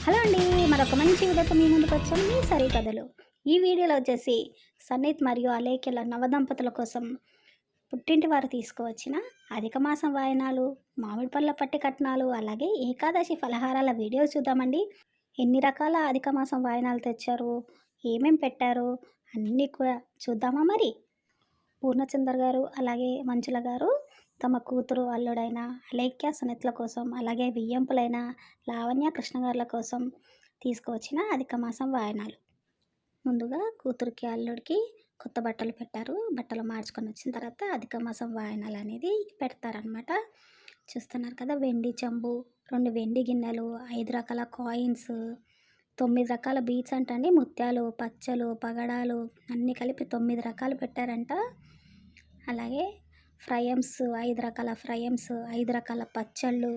Hello అండి, మరొక మంచి వీడియోతో మీ ముందుకు వచ్చాను. మీ సరి కథలు. ఈ వీడియోలో వచ్చేసి సన్నిత్ మరియు అలేఖ్యల నవదంపతుల కోసం పుట్టింటి వారు తీసుకువచ్చిన అధిక మాసం వాయనాలు, మామిడి పళ్ళ పట్టి కట్నాలు, అలాగే ఏకాదశి ఫలహారాల వీడియోస్ చూద్దామండి. ఎన్ని రకాల అధిక మాసం వాయనాలు తెచ్చారు, ఏమేం పెట్టారు, అన్నీ కూడా చూద్దామా మరి. పూర్ణచందర్ గారు అలాగే మంజుల గారు తమ కూతురు అల్లుడైన అలేఖ్య సునీత్ల కోసం, అలాగే వియ్యంపులైన లావణ్య కృష్ణగారుల కోసం తీసుకువచ్చిన అధిక మాసం వాయనాలు. ముందుగా కూతురికి అల్లుడికి కొత్త బట్టలు పెట్టారు. బట్టలు మార్చుకొని వచ్చిన తర్వాత అధిక మాసం వాయనాలు అనేది పెడతారనమాట. చూస్తున్నారు కదా, వెండి చెంబు, 2 వెండి గిన్నెలు, 5 రకాల కాయిన్స్, 9 రకాల బీట్స్ అంటండి, ముత్యాలు, పచ్చలు, పగడాలు అన్నీ కలిపి 9 రకాలు పెట్టారంట. అలాగే ఫ్రయమ్స్, 5 రకాల ఫ్రయమ్స్, 5 రకాల పచ్చళ్ళు,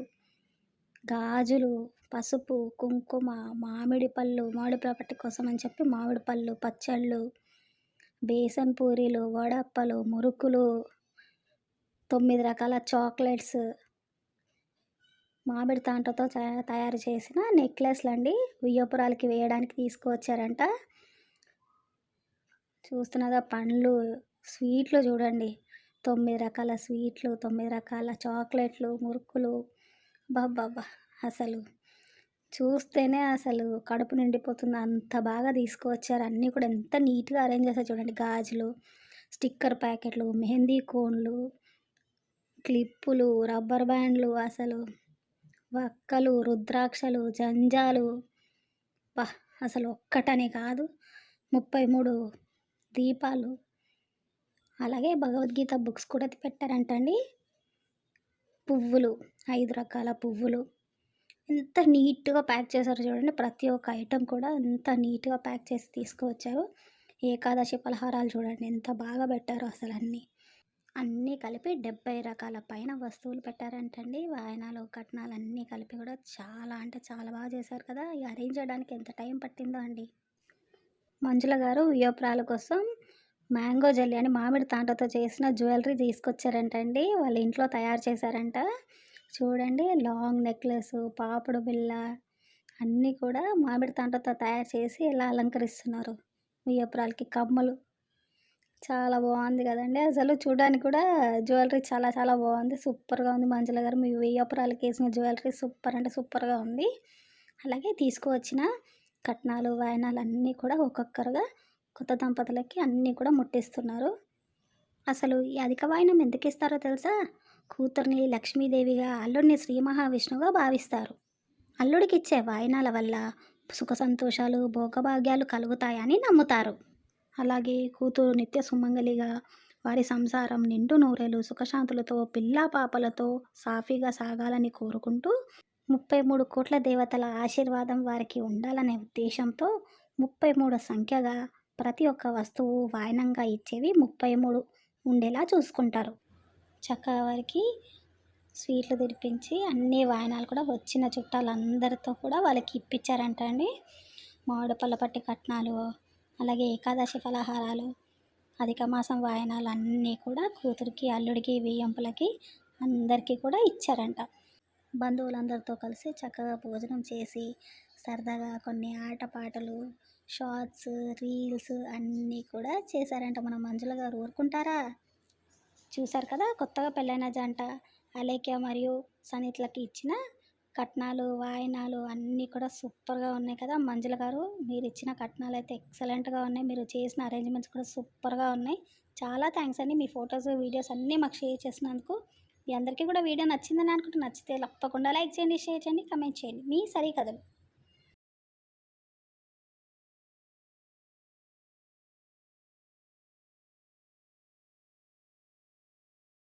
గాజులు, పసుపు, కుంకుమ, మామిడి పళ్ళు, మామిడి పట్టి కోసం అని చెప్పి మామిడి పళ్ళు, పచ్చళ్ళు, బేసన్ పూరీలు, వడప్పలు, మురుకులు, 9 రకాల చాక్లెట్స్, మామిడి తాంటతో తయారు చేసిన నెక్లెస్లు అండి, ఉయ్యపురాలకి వేయడానికి తీసుకువచ్చారంట. చూస్తున్నదా, పండ్లు, స్వీట్లు చూడండి, 9 రకాల స్వీట్లు, 9 రకాల చాక్లెట్లు, మురుకులు. బాబ్బా, అసలు చూస్తేనే అసలు కడుపు నిండిపోతుంది, అంత బాగా తీసుకువచ్చారు. అన్నీ కూడా ఎంత నీట్గా అరేంజ్ చేశారు చూడండి. గాజులు, స్టిక్కర్ ప్యాకెట్లు, మెహందీ కోన్లు, క్లిప్పులు, రబ్బర్ బ్యాండ్లు, అసలు వక్కలు, రుద్రాక్షలు, జంజాలు. అసలు ఒక్కటనే కాదు, 33 దీపాలు, అలాగే భగవద్గీత బుక్స్ కూడా పెట్టారంటండి. పువ్వులు, 5 రకాల పువ్వులు, ఎంత నీట్గా ప్యాక్ చేశారు చూడండి. ప్రతి ఒక్క ఐటెం కూడా ఎంత నీట్గా ప్యాక్ చేసి తీసుకువచ్చారు. ఏకాదశి పలహారాలు చూడండి ఎంత బాగా పెట్టారో, అసలు అన్నీ కలిపి 70 రకాల పైన వస్తువులు పెట్టారంటండి. వాయనాలు, కట్నాలు అన్నీ కలిపి కూడా చాలా అంటే చాలా బాగా చేశారు కదా. ఇక అరేంజ్ చేయడానికి ఎంత టైం పట్టిందో అండి. మంజుల గారు ఉయ్యోప్రాల కోసం మ్యాంగో జెల్లీ అని మామిడి తాంటతో చేసిన జ్యువెలరీ తీసుకొచ్చారంటండి. వాళ్ళ ఇంట్లో తయారు చేశారంట. చూడండి, లాంగ్ నెక్లెస్, పాపుడు బిళ్ళ అన్నీ కూడా మామిడి తాంటతో తయారు చేసి ఎలా అలంకరిస్తున్నారు. ఉయ్యపురాలకి కమ్మలు, చాలా బాగుంది కదండి. అసలు చూడడానికి కూడా జ్యువెలరీ చాలా చాలా బాగుంది, సూపర్గా ఉంది. మంజుల గారు మీ ఉయ్యపురాలకి వేసిన జ్యువెలరీ సూపర్ అంటే సూపర్గా ఉంది. అలాగే తీసుకువచ్చిన కట్నాలు, వాయనాలు అన్నీ కూడా ఒక్కొక్కరుగా కొత్త దంపతులకి అన్నీ కూడా ముట్టిస్తున్నారు. అసలు ఈ అధిక వాయనం ఎందుకు ఇస్తారో తెలుసా? కూతుర్ని లక్ష్మీదేవిగా, అల్లుడిని శ్రీ మహావిష్ణువుగా భావిస్తారు. అల్లుడికి ఇచ్చే వాయనాల వల్ల సుఖ సంతోషాలు, భోగభాగ్యాలు కలుగుతాయని నమ్ముతారు. అలాగే కూతురు నిత్య సుమంగలిగా, వారి సంసారం నిండు నూరేలు సుఖశాంతులతో, పిల్లా పాపలతో సాఫీగా సాగాలని కోరుకుంటూ 33 కోట్ల దేవతల ఆశీర్వాదం వారికి ఉండాలనే ఉద్దేశంతో 33 సంఖ్యగా ప్రతి ఒక్క వస్తువు వాయనంగా ఇచ్చేవి 33 ఉండేలా చూసుకుంటారు. చక్కగా వారికి స్వీట్లు తినిపించి అన్ని వాయనాలు కూడా వచ్చిన చుట్టాలందరితో కూడా వాళ్ళకి ఇప్పించారంట అండి. మామిడి పళ్ళ పట్టి కట్నాలు, అలాగే ఏకాదశి ఫలహారాలు, అధిక మాసం వాయనాలు అన్నీ కూడా కూతురికి, అల్లుడికి, వియ్యంపులకి అందరికీ కూడా ఇచ్చారంట. బంధువులందరితో కలిసి చక్కగా భోజనం చేసి సరదాగా కొన్ని ఆటపాటలు, షార్ట్స్, రీల్స్ అన్నీ కూడా చేశారంట. మన మంజుల గారు ఊరుకుంటారా? చూశారు కదా, కొత్తగా పెళ్ళైన జంట అలేఖ్య మరియు సనీత్లకి ఇచ్చిన కట్నాలు, వాయనాలు అన్నీ కూడా సూపర్గా ఉన్నాయి కదా. మంజుల గారు, మీరు ఇచ్చిన కట్నాలు అయితే ఎక్సలెంట్గా ఉన్నాయి, మీరు చేసిన అరేంజ్మెంట్స్ కూడా సూపర్గా ఉన్నాయి. చాలా థ్యాంక్స్ అండి. మీ ఫొటోస్, వీడియోస్ అన్నీ మాకు షేర్ చేసినందుకు. మీ అందరికీ కూడా వీడియో నచ్చిందని అనుకుంటే, నచ్చితే తప్పకుండా లైక్ చేయండి, షేర్ చేయండి, కమెంట్ చేయండి. మీ సరి కథలు.